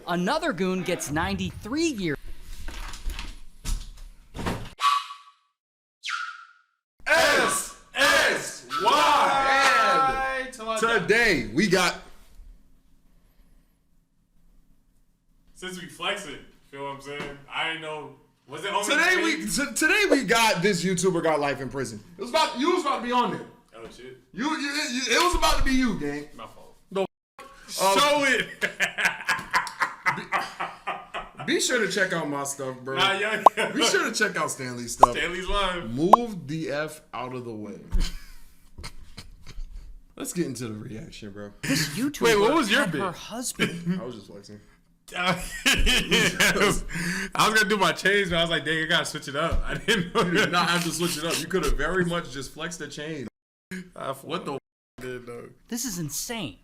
Another goon gets 93 years. S-S-Y. Today we got. Since we flex it, feel what I'm saying? I ain't know. Was it only Today we got this YouTuber got life in prison. You was about to be on there. Oh shit. It was about to be you, gang. My fault. No. Show it. Be sure to check out my stuff, bro. Be sure to check out Stanley's stuff. Stanley's live. Move the F out of the way. Let's get into the reaction, bro. This YouTuber Wait, what was your bit? her husband. I was just flexing. I was gonna do my change, but I was like, dang, I gotta switch it up. I didn't know. You did not have to switch it up. You could have very much just flexed the chain. What the did though? This is insane.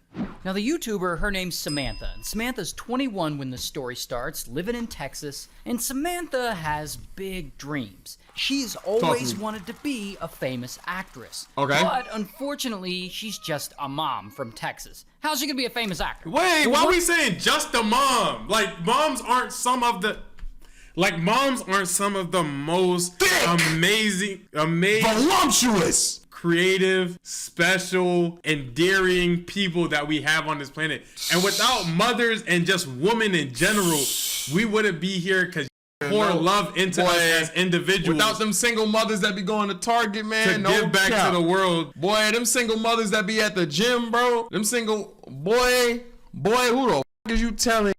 Now the YouTuber, her name's Samantha, and Samantha's 21 when the story starts, living in Texas, and Samantha has big dreams. She's always wanted to be a famous actress. Okay. But unfortunately, she's just a mom from Texas. How's she gonna be a famous actor? Wait, why are we saying just a mom? Like moms aren't some of the most amazing, Voluptuous, creative, special, endearing people that we have on this planet. And without mothers and just women in general, we wouldn't be here because pour love into us as individuals. Without them single mothers that be going to Target, man, to give back to the world. Boy, them single mothers that be at the gym, bro. Them single boy, who the f is you telling?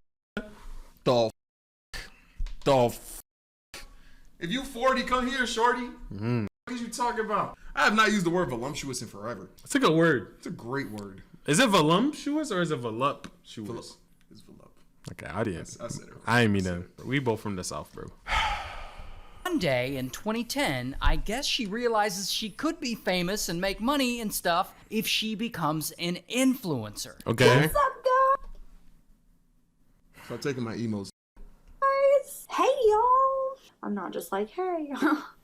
If you 40, come here, shorty. What is you talking about? I have not used the word voluptuous in forever. It's a good word. It's a great word. Is it voluptuous or is it voluptuous? It's voluptuous. Okay, audience. I said it. I ain't mean that. We both from the South, bro. One day in 2010, I guess she realizes she could be famous and make money and stuff if she becomes an influencer. Okay. What's up, guys? Start taking my emos. Hey, y'all. I'm not just like, hey.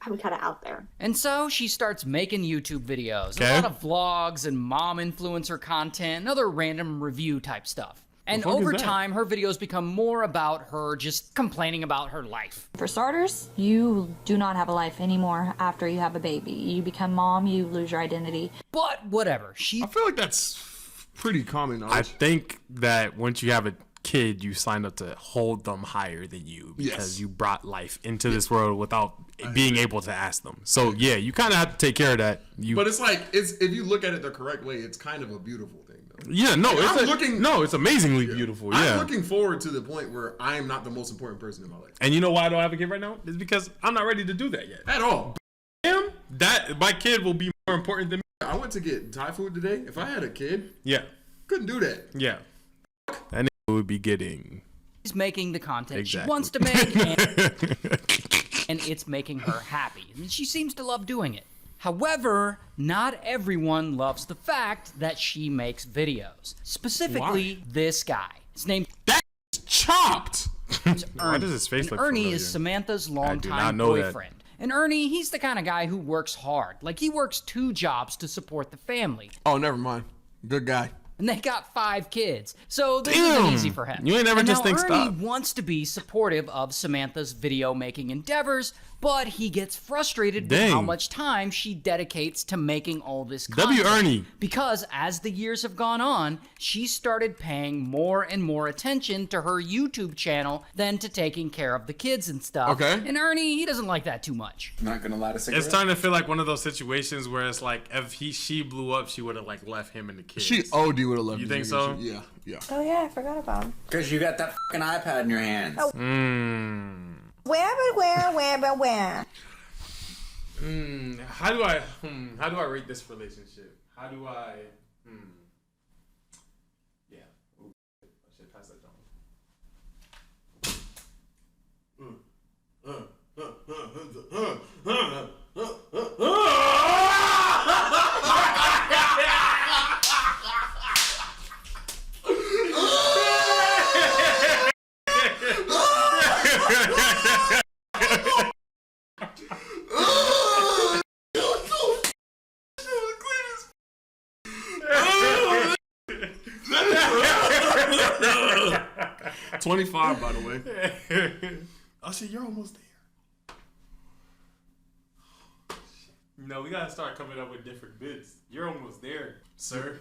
I'm kind of out there. And so she starts making YouTube videos, Okay. a lot of vlogs and mom influencer content and other random review type stuff. And fuck is over that? time, her videos become more about her just complaining about her life. For starters, you do not have a life anymore after you have a baby. You become mom, you lose your identity. But whatever, she I feel like that's pretty common I knowledge. think that once you have a kid, you sign up to hold them higher than you because Yes. you brought life into this world without being able to ask them. So yeah, you kind of have to take care of that. But it's like, if you look at it the correct way, it's kind of a beautiful thing, though. Yeah, no, I'm it's amazingly beautiful. Yeah. I'm looking forward to the point where I am not the most important person in my life. And you know why I don't have a kid right now? It's because I'm not ready to do that yet. At all. That my kid will be more important than me. I went to get Thai food today. If I had a kid, Yeah, couldn't do that. yeah. That nigga would be getting she's making the content exactly. she wants to make, and it's making her happy. And she seems to love doing it. However, not everyone loves the fact that she makes videos. Specifically, this guy. His name's Chopped. Ernie. Why does his face And look Ernie familiar? is Samantha's not longtime know that. boyfriend. And Ernie, he's the kind of guy who works hard. Like, he works 2 jobs to support the family. Oh, never mind. Good guy. And they got 5 kids. So this isn't easy for him. You ain't never and just now think Ernie stop. wants to be supportive of Samantha's video making endeavors, but he gets frustrated with Dang. how much time she dedicates to making all this content. Ernie. Because as the years have gone on, she started paying more and more attention to her YouTube channel than to taking care of the kids and stuff. Okay. And Ernie, he doesn't like that too much. Not gonna lie to cigarettes. It's starting to feel like one of those situations where it's like if she blew up, she would have like left him and the kids. She OD would have left. You me, think nigga. so? Yeah, yeah. Oh, yeah, I forgot about him. Because you got that fucking iPad in your hands. Oh. Where? How do I rate this relationship? How do I? Yeah. Ooh, I should pass that down. 25, by the way. Oh shit, you're almost there. No, we gotta start coming up with different bits. You're almost there, sir.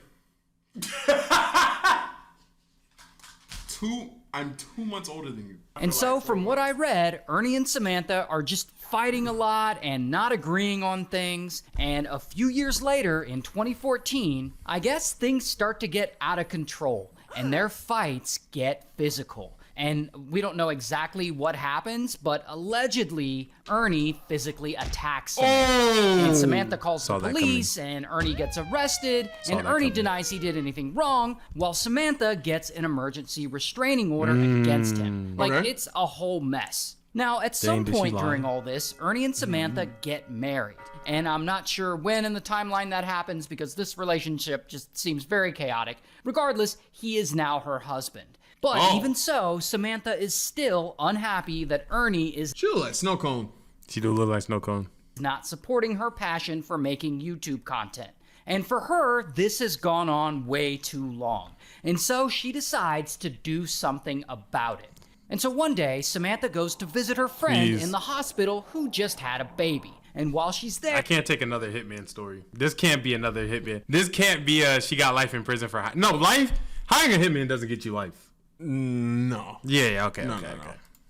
I'm 2 months older than you. And so, from what I read, Ernie and Samantha are just fighting a lot and not agreeing on things. And a few years later, in 2014, I guess things start to get out of control and their fights get physical. And we don't know exactly what happens, but allegedly, Ernie physically attacks Samantha. And Samantha calls the police, and Ernie gets arrested, and Ernie denies he did anything wrong, while Samantha gets an emergency restraining order against him. Like, it's a whole mess. Now, at some point during all this, Ernie and Samantha get married. And I'm not sure when in the timeline that happens because this relationship just seems very chaotic. Regardless, he is now her husband. But even so, Samantha is still unhappy that Ernie is She look like snow cone. She do look like snow cone. not supporting her passion for making YouTube content. And for her, this has gone on way too long. And so she decides to do something about it. And so one day, Samantha goes to visit her friend in the hospital who just had a baby. And while she's there... I can't take another Hitman story. This can't be another Hitman. This can't be she got life in prison for... No, life... Hiring a Hitman doesn't get you life. No. Yeah, okay, No.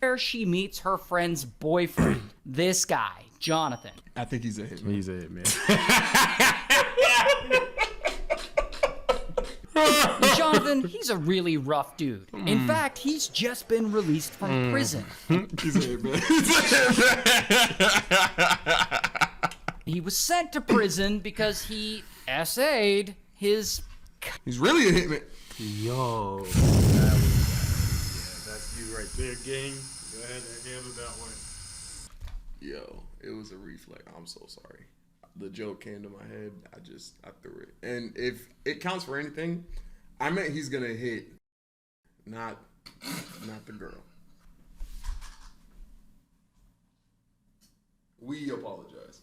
There she meets her friend's boyfriend, this guy, Jonathan. I think he's a hitman. He's a Hitman. And Jonathan, he's a really rough dude. In fact, he's just been released from prison. He's a hitman. He was sent to prison because he essayed his... He's really a hitman. Yo. That's you right there, gang. Go ahead and handle that one. Yo, it was a reflex. I'm so sorry. The joke came to my head. I threw it. And if it counts for anything, I meant he's gonna hit, not the girl. We apologize.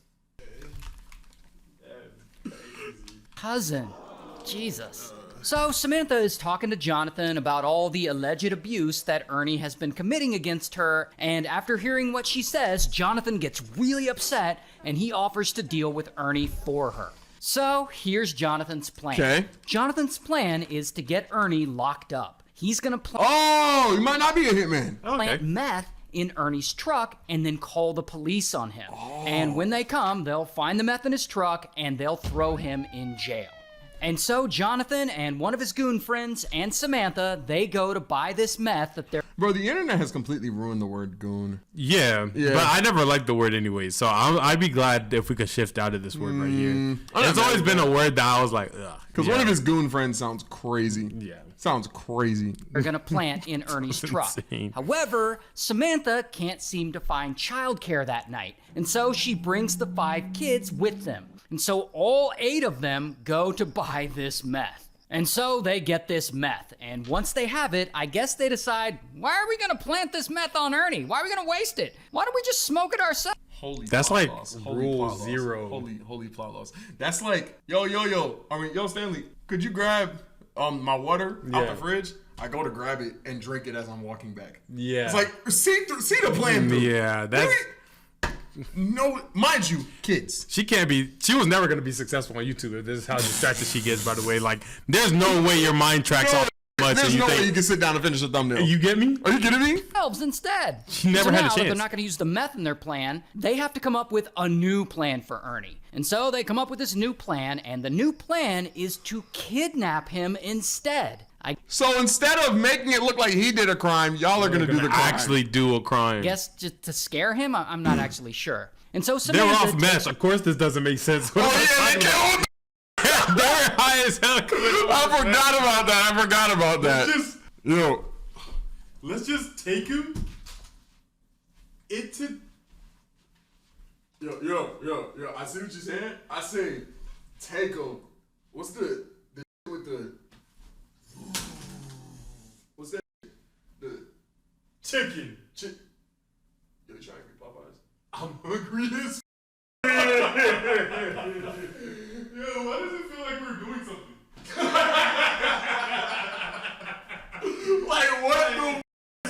cousin. Jesus. So Samantha is talking to Jonathan about all the alleged abuse that Ernie has been committing against her, and after hearing what she says, Jonathan gets really upset and he offers to deal with Ernie for her. So here's Jonathan's plan. Okay. Jonathan's plan is to get Ernie locked up. He's gonna Oh, you might not be a hitman. plant meth in Ernie's truck and then call the police on him. And when they come, they'll find the meth in his truck and they'll throw him in jail. And so Jonathan and one of his goon friends and Samantha, they go to buy this meth that they're... Bro, the internet has completely ruined the word goon. Yeah, but I never liked the word anyway, so I'd be glad if we could shift out of this word right here. It's always been a word that I was like, ugh. Because one of his goon friends sounds crazy. Yeah. Sounds crazy. They're gonna plant in Ernie's truck. insane. However, Samantha can't seem to find childcare that night, and so she brings the 5 kids with them. And so all 8 of them go to buy this meth. And so they get this meth, and once they have it, I guess they decide, why are we gonna plant this meth on Ernie? Why are we gonna waste it? Why don't we just smoke it ourselves? That's like rule plot loss. 0. Holy plot loss. That's like, yo, Stanley, could you grab my water out the fridge? I go to grab it and drink it as I'm walking back. Yeah. It's like, see the plan through. Yeah, that's... No, mind you, kids. She was never going to be successful on YouTube. This is how distracted she gets, by the way. Like, there's no way your mind tracks off much. There's no way you can sit down and finish a thumbnail. You get me? Are you kidding me? Instead. She never so had a now that chance. they're not going to use the meth in their plan, they have to come up with a new plan for Ernie. And so they come up with this new plan, and the new plan is to kidnap him instead. So instead of making it look like he did a crime, y'all are gonna do the crime. Actually do a crime. Guess just to scare him? I'm not actually sure. And so They were Samantha... off meth. Of course this doesn't make sense. Oh yeah, they killed. They're high as hell. I forgot about that. Let's just take him into... Yo, I see what you're saying. I say, take him. What's the with the... What's that? The Chicken. Yo, you trying to be Popeyes? I'm hungry as Yo, why does it feel like we're doing something? like what the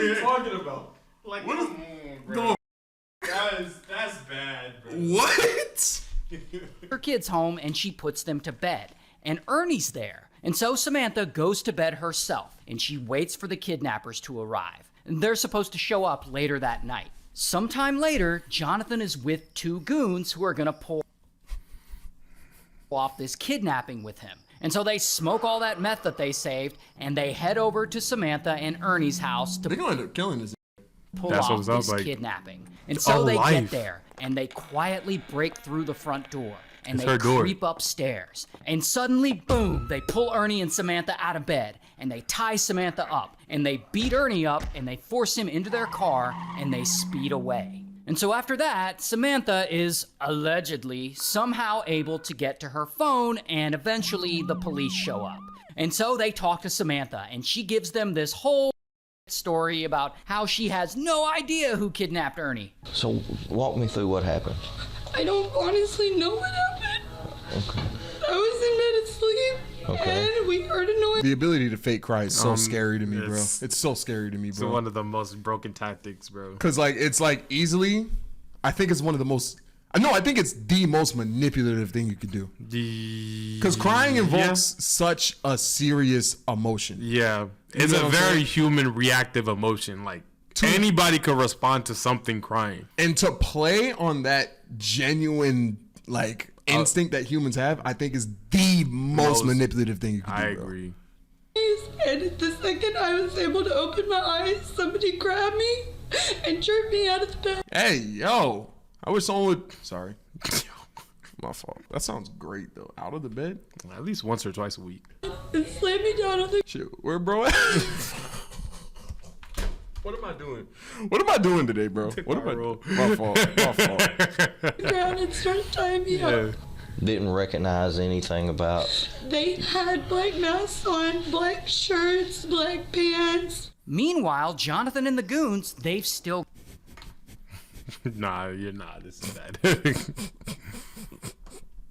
are you talking about? Like, What is- come on, bro. That's bad, bro. What? her kids home and she puts them to bed. And Ernie's there. And so Samantha goes to bed herself and she waits for the kidnappers to arrive. And they're supposed to show up later that night. Sometime later, Jonathan is with two goons who are gonna pull off this kidnapping with him. And so they smoke all that meth that they saved and they head over to Samantha and Ernie's house to They're gonna end up killing this. pull That's what off it sounds this like. kidnapping. And so our they life. get there and they quietly break through the front door and It's they her door. creep upstairs. And suddenly, boom, they pull Ernie and Samantha out of bed and they tie Samantha up and they beat Ernie up and they force him into their car and they speed away. And so after that, Samantha is allegedly somehow able to get to her phone and eventually the police show up. And so they talk to Samantha and she gives them this whole story about how she has no idea who kidnapped Ernie. So walk me through what happened. I don't honestly know what happened. Okay. I was in bed asleep, Okay. and we heard a noise. The ability to fake cry is so scary to me, bro. it's- It's so scary to me, It's bro. one of the most broken tactics, bro. Cause like it's like easily, I think it's one of the most. No, I think it's the most manipulative thing you could do. Because crying invokes such a serious emotion. Yeah, it's know a what I'm very saying? human reactive emotion. Like anybody could respond to something crying. And to play on that genuine like instinct that humans have, I think is the most manipulative thing you can do. I bro. agree. And the second I was able to open my eyes, somebody grabbed me and jerked me out of the bed. Hey, yo. I wish someone would. Sorry. My fault. That sounds great, though. Out of the bed? At least once or twice a week. And slammed me down on the Shit, where bro at? What am I doing? What am I doing today, bro? What am I roll. doing? My fault. My fault. ground and started tying me up. Didn't recognize anything about. They had black masks on, black shirts, black pants. Meanwhile, Jonathan and the goons, they've still Nah, you're not. This is bad.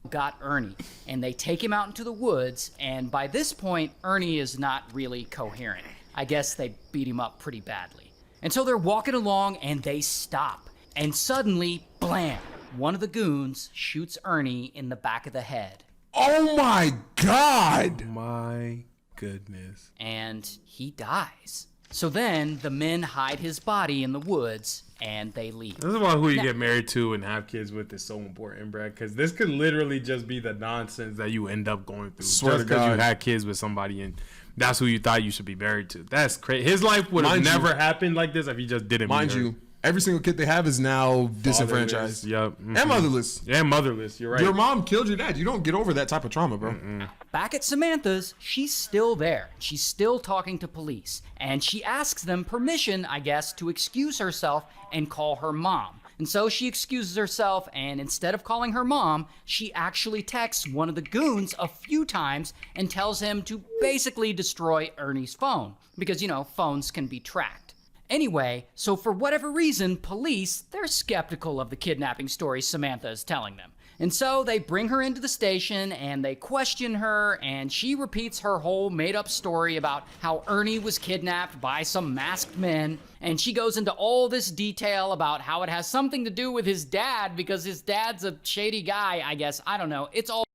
got Ernie, and they take him out into the woods, and by this point, Ernie is not really coherent. I guess they beat him up pretty badly. And so they're walking along, and they stop. And suddenly, blam, one of the goons shoots Ernie in the back of the head. Oh my God. My goodness. And he dies. So then, the men hide his body in the woods, and they leave. This is why who you get married to and have kids with is so important, bro. Because this could literally just be the nonsense that you end up going through. Swear just to because you God. had kids with somebody and that's who you thought you should be married to. That's crazy. His life would have Mind you- never happened like this if he just didn't. Mind meet her. you, every single kid they have is now disenfranchised. Yep. And motherless. And motherless. You're right. Your mom killed your dad. You don't get over that type of trauma, bro. Back at Samantha's, she's still there. She's still talking to police. And she asks them permission, I guess, to excuse herself and call her mom. And so she excuses herself, and instead of calling her mom, she actually texts one of the goons a few times and tells him to basically destroy Ernie's phone. Because, you know, phones can be tracked. Anyway, so for whatever reason, police, they're skeptical of the kidnapping story Samantha is telling them. And so they bring her into the station and they question her, and she repeats her whole made-up story about how Ernie was kidnapped by some masked men, and she goes into all this detail about how it has something to do with his dad because his dad's a shady guy, I guess. I don't know. It's all...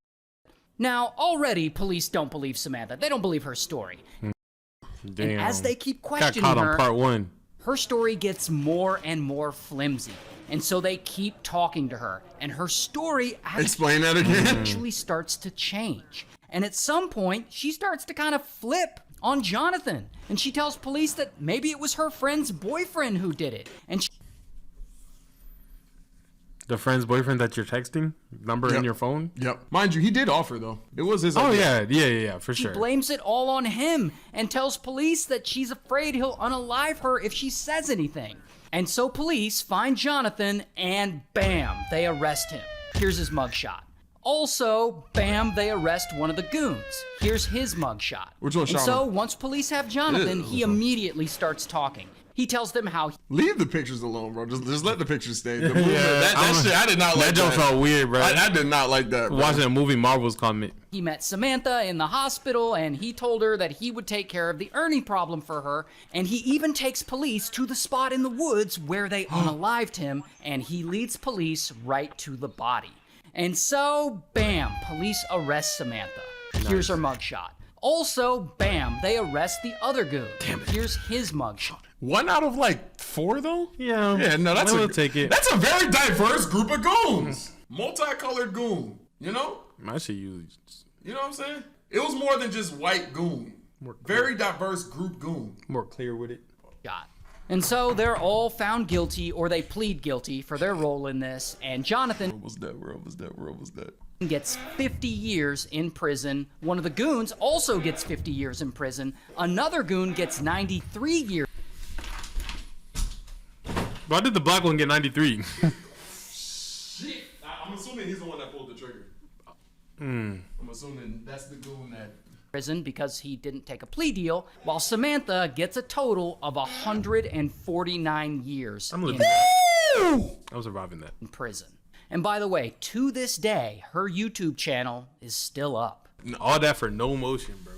Now, already, police don't believe Samantha. They don't believe her story. Damn. And as they keep got questioning caught her... on part one. her story gets more and more flimsy. And so they keep talking to her, and her story Explain that again. actually starts to change. And at some point, she starts to kind of flip on Jonathan. And she tells police that maybe it was her friend's boyfriend who did it. And she The friend's boyfriend that you're texting? Number in Yep. your phone? Yep. Mind you, he did offer, though. It was his Oh, idea. yeah, for sure. blames it all on him and tells police that she's afraid he'll unalive her if she says anything. And so police find Jonathan and bam, they arrest him. Here's his mugshot. Also, bam, they arrest one of the goons. Here's his mugshot. Which one And shot so him? once police have Jonathan, Ew. he immediately starts talking. He tells them how Leave the pictures alone, bro. Just let the pictures stay. The movement, Yeah, that shit, I did not like that. That joke felt weird, bro. I did not like that, bro. Watching a movie Marvel's comment. he met Samantha in the hospital and he told her that he would take care of the Ernie problem for her, and he even takes police to the spot in the woods where they unalived him, and he leads police right to the body. And so, bam, police arrest Samantha. Here's her mugshot. Also, bam, they arrest the other goon. Here's his mugshot. 1 out of like 4 though? Yeah. Yeah, no, that's we'll take it. That's a very diverse group of goons. Multicolored goon. You know? I should use. You know what I'm saying? It was more than just white goon. Very diverse group goon. More clear with it. And so they're all found guilty, or they plead guilty for their role in this, and Jonathan Was that? Where was that? Where was that? gets 50 years in prison. One of the goons also gets 50 years in prison. Another goon gets 93 years. Why did the black one get 93? Shit. I'm assuming he's the one that pulled the trigger. I'm assuming that's the goon that... Prison because he didn't take a plea deal, while Samantha gets a total of 149 years I'm surviving that. in prison. And by the way, to this day, her YouTube channel is still up. All that for no motion, bro.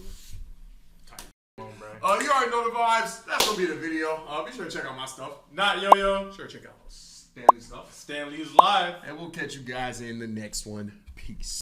You already know the vibes. That's gonna be the video. Be sure to check out my stuff. Not yo-yo. Sure to check out Stanley stuff. Stanley's live. And we'll catch you guys in the next one. Peace.